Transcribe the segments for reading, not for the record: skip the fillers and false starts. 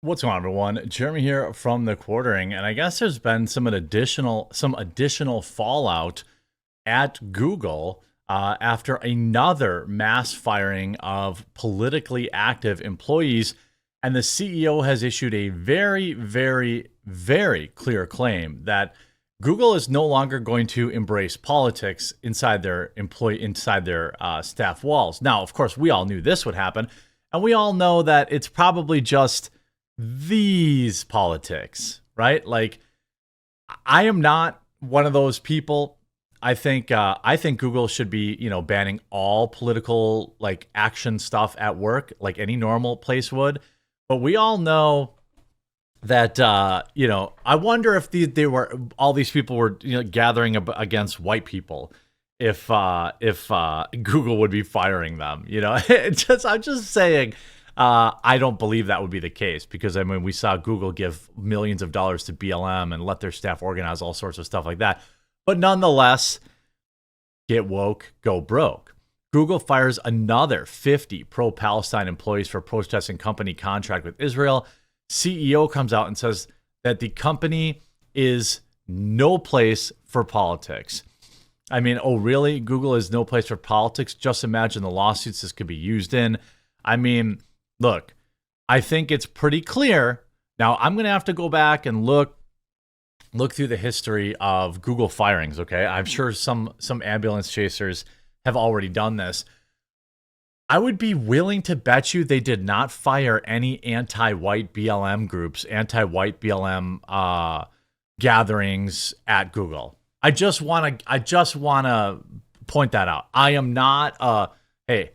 What's going on, everyone? Jeremy here from the Quartering, and I guess there's been some additional fallout at Google after another mass firing of politically active employees, and the CEO has issued a very, very, very clear claim that Google is no longer going to embrace politics inside their staff walls. Now, of course, we all knew this would happen, and we all know that it's probably just these politics, right? Like, I am not one of those people. I think Google should be, banning all political like action stuff at work, like any normal place would. But we all know that I wonder if they were all these people were gathering against white people. If Google would be firing them, I'm just saying. I don't believe that would be the case because, I mean, we saw Google give millions of dollars to BLM and let their staff organize all sorts of stuff like that. But nonetheless, get woke, go broke. Google fires another 50 pro-Palestine employees for protesting company contract with Israel. CEO comes out and says that the company is no place for politics. I mean, oh, really? Google is no place for politics? Just imagine the lawsuits this could be used in. I mean, look, I think it's pretty clear. Now, I'm going to have to go back and look through the history of Google firings, okay? I'm sure some ambulance chasers have already done this. I would be willing to bet you they did not fire any anti-white BLM groups, anti-white BLM gatherings at Google. I just want to point that out. I am not hey,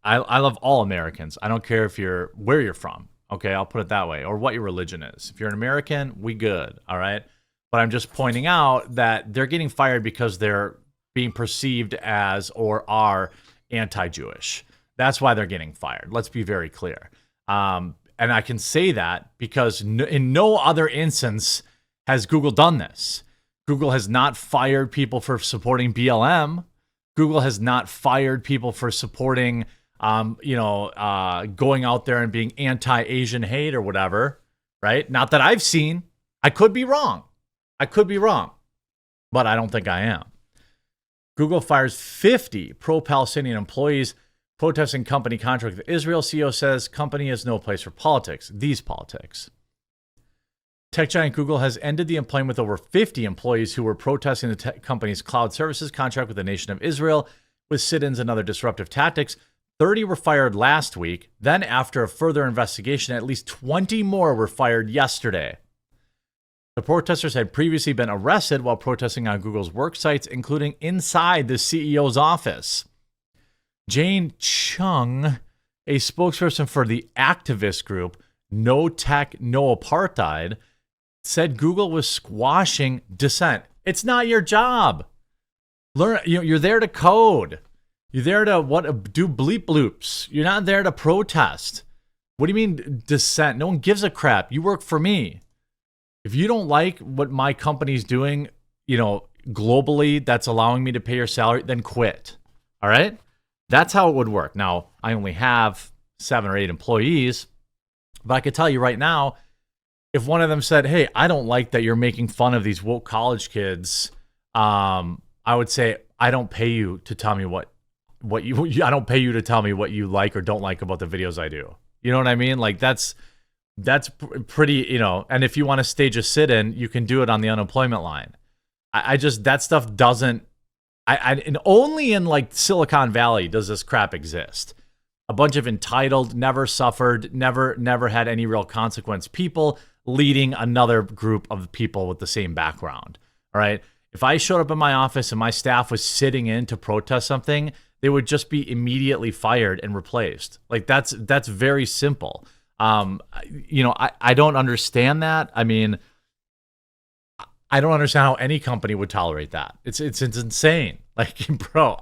I love all Americans. I don't care where you're from. Okay, I'll put it that way, or what your religion is. If you're an American, we good, all right? But I'm just pointing out that they're getting fired because they're being perceived as or are anti-Jewish. That's why they're getting fired. Let's be very clear. And I can say that because in no other instance has Google done this. Google has not fired people for supporting BLM. Google has not fired people for supporting going out there and being anti-Asian hate or whatever, right? Not that I've seen. I could be wrong. But I don't think I am. Google fires 50 pro-Palestinian employees protesting company contract with Israel. CEO says company has no place for politics. These politics. Tech giant Google has ended the employment with over 50 employees who were protesting the company's cloud services contract with the nation of Israel with sit-ins and other disruptive tactics. 30 were fired last week. Then, after a further investigation, at least 20 more were fired yesterday. The protesters had previously been arrested while protesting on Google's work sites, including inside the CEO's office. Jane Chung, a spokesperson for the activist group No Tech, No Apartheid, said Google was squashing dissent. It's not your job. Learn. You're there to code. You're there to do bleep bloops. You're not there to protest. What do you mean dissent? No one gives a crap. You work for me. If you don't like what my company's doing, globally, that's allowing me to pay your salary, then quit. All right? That's how it would work. Now, I only have 7 or 8 employees, but I could tell you right now, if one of them said, "Hey, I don't like that you're making fun of these woke college kids," I would say, "I don't pay you to tell me I don't pay you to tell me what you like or don't like about the videos I do." You know what I mean? Like that's pretty, and if you want to stage a sit-in, you can do it on the unemployment line. I just, that stuff doesn't, and only in like Silicon Valley does this crap exist. A bunch of entitled, never suffered, never had any real consequence people leading another group of people with the same background. All right. If I showed up in my office and my staff was sitting in to protest something, they would just be immediately fired and replaced. Like that's very simple. I don't understand that. I mean, I don't understand how any company would tolerate that. It's insane. Like, bro,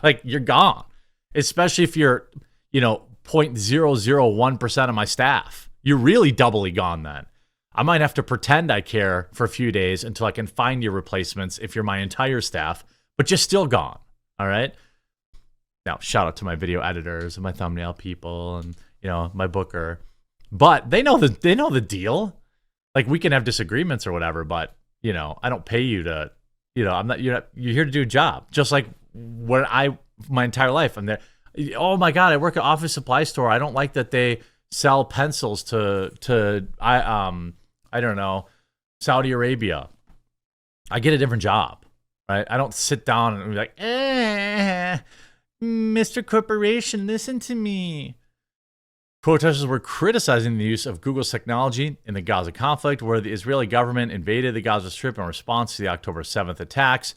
like you're gone. Especially if you're, 0.001% of my staff. You're really doubly gone then. I might have to pretend I care for a few days until I can find your replacements if you're my entire staff, but you're still gone. All right. Now, shout out to my video editors and my thumbnail people and, my booker. But they know the deal. Like, we can have disagreements or whatever, but I don't pay you to, I'm not, you're here to do a job. Just like when my entire life, I'm there. Oh my God, I work at office supply store. I don't like that they sell pencils to I don't know, Saudi Arabia. I get a different job, right? I don't sit down and be like, Mr. Corporation, listen to me. Protesters were criticizing the use of Google's technology in the Gaza conflict, where the Israeli government invaded the Gaza Strip in response to the October 7th attacks.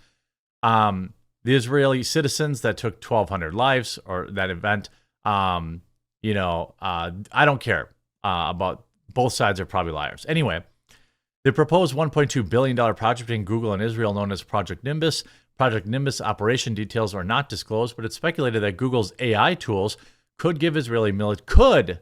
The Israeli citizens that took 1,200 lives, or that event, I don't care about. Both sides are probably liars. Anyway, the proposed $1.2 billion project between Google and Israel, known as Project Nimbus. Project Nimbus operation details are not disclosed, but it's speculated that Google's AI tools could give Israeli military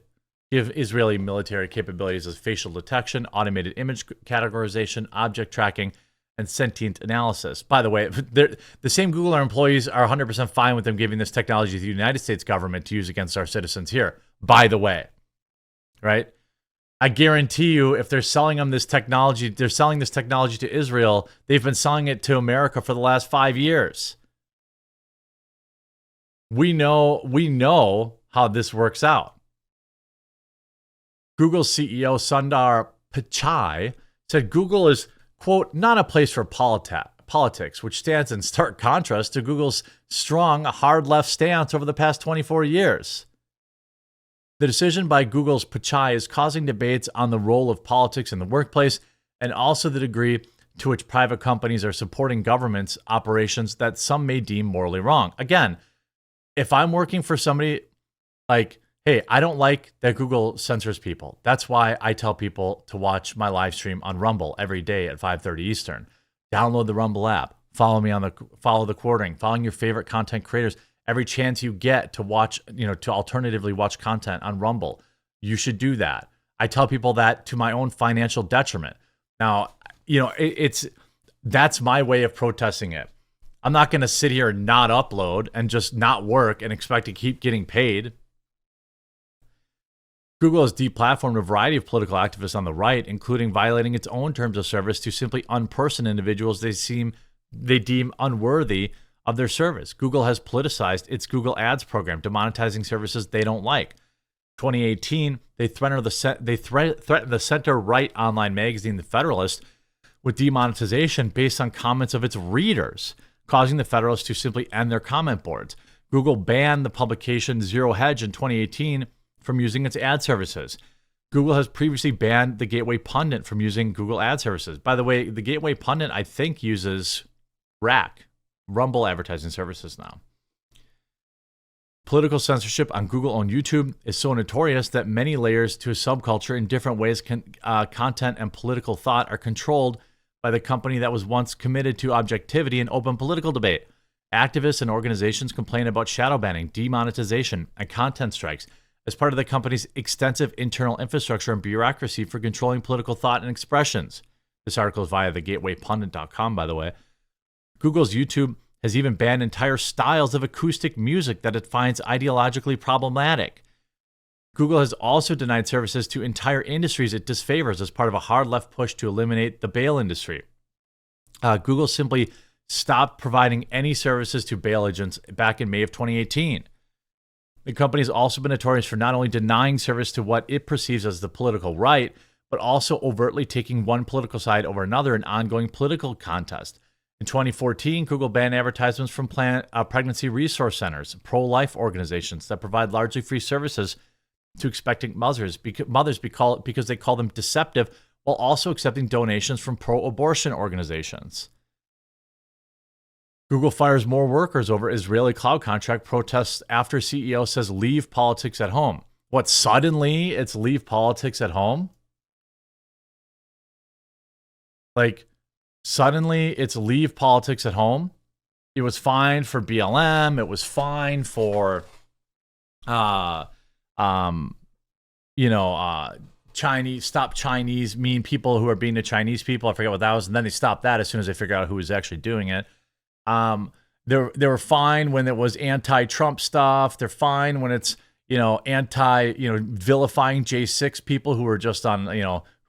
capabilities as facial detection, automated image categorization, object tracking, and sentient analysis. By the way, the same Google employees are 100% fine with them giving this technology to the United States government to use against our citizens here. By the way, right? I guarantee you, if they're selling them this technology, they're selling this technology to Israel. They've been selling it to America for the last 5 years. We know how this works out. Google CEO Sundar Pichai said Google is, quote, not a place for politics, which stands in stark contrast to Google's strong, hard left stance over the past 24 years. The decision by Google's Pichai is causing debates on the role of politics in the workplace and also the degree to which private companies are supporting government's operations that some may deem morally wrong. Again, if I'm working for somebody, like, hey, I don't like that Google censors people. That's why I tell people to watch my live stream on Rumble every day at 5:30 Eastern. Download the Rumble app. Follow me follow the quartering. Following your favorite content creators. Every chance you get to watch, to alternatively watch content on Rumble, you should do that. I tell people that to my own financial detriment. Now, that's my way of protesting it. I'm not going to sit here and not upload and just not work and expect to keep getting paid. Google has deplatformed a variety of political activists on the right, including violating its own terms of service to simply unperson individuals they deem unworthy of their service. Google has politicized its Google Ads program, demonetizing services they don't like. 2018, they threatened the center-right online magazine, The Federalist, with demonetization based on comments of its readers, causing The Federalist to simply end their comment boards. Google banned the publication Zero Hedge in 2018 from using its ad services. Google has previously banned the Gateway Pundit from using Google ad services. By the way, the Gateway Pundit, I think, uses Rumble advertising services now. Political censorship on Google-owned YouTube is so notorious that many layers to a subculture in different ways content and political thought are controlled by the company that was once committed to objectivity and open political debate. Activists and organizations complain about shadow banning, demonetization, and content strikes as part of the company's extensive internal infrastructure and bureaucracy for controlling political thought and expressions. This article is via thegatewaypundit.com, by the way. Google's YouTube has even banned entire styles of acoustic music that it finds ideologically problematic. Google has also denied services to entire industries it disfavors as part of a hard left push to eliminate the bail industry. Google simply stopped providing any services to bail agents back in May of 2018. The company has also been notorious for not only denying service to what it perceives as the political right, but also overtly taking one political side over another in ongoing political contest. In 2014, Google banned advertisements from pregnancy resource centers, pro-life organizations that provide largely free services to expectant mothers because they call them deceptive, while also accepting donations from pro-abortion organizations. Google fires more workers over Israeli cloud contract protests after CEO says leave politics at home. What, suddenly it's leave politics at home? Like, suddenly it's leave politics at home? It was fine for BLM. It was fine for, Chinese, stop Chinese, mean people who are being to Chinese people. I forget what that was. And then they stopped that as soon as they figured out who was actually doing it. They were fine when it was anti-Trump stuff. They're fine when it's, vilifying J6 people who were just on,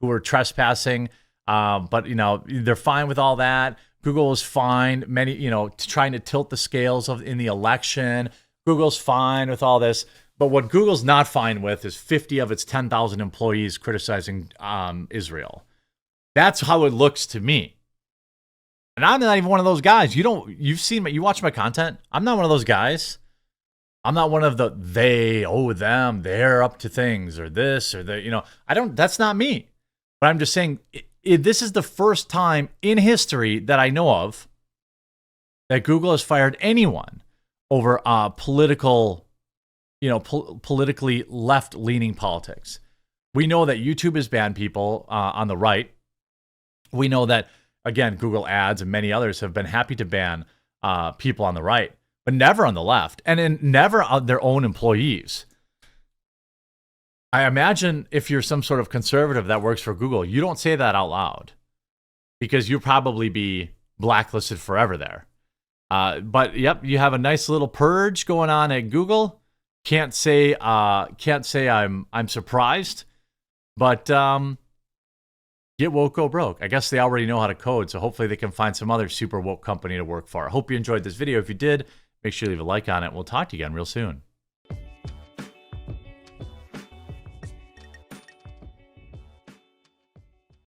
who were trespassing. But they're fine with all that. Google is fine. Many, trying to tilt the scales in the election. Google's fine with all this. But what Google's not fine with is 50 of its 10,000 employees criticizing Israel. That's how it looks to me. And I'm not even one of those guys. You watch my content. I'm not one of those guys. I'm not one of the they're up to things or this or that's not me. But I'm just saying this is the first time in history that I know of that Google has fired anyone over political, politically left-leaning politics. We know that YouTube has banned people on the right. We know that, again, Google Ads and many others have been happy to ban people on the right, but never on the left, and never on their own employees. I imagine if you're some sort of conservative that works for Google, you don't say that out loud because you'll probably be blacklisted forever there. But yep, you have a nice little purge going on at Google. Can't say I'm surprised, but get woke, go broke. I guess they already know how to code, so hopefully they can find some other super woke company to work for. I hope you enjoyed this video. If you did, make sure you leave a like on it. We'll talk to you again real soon.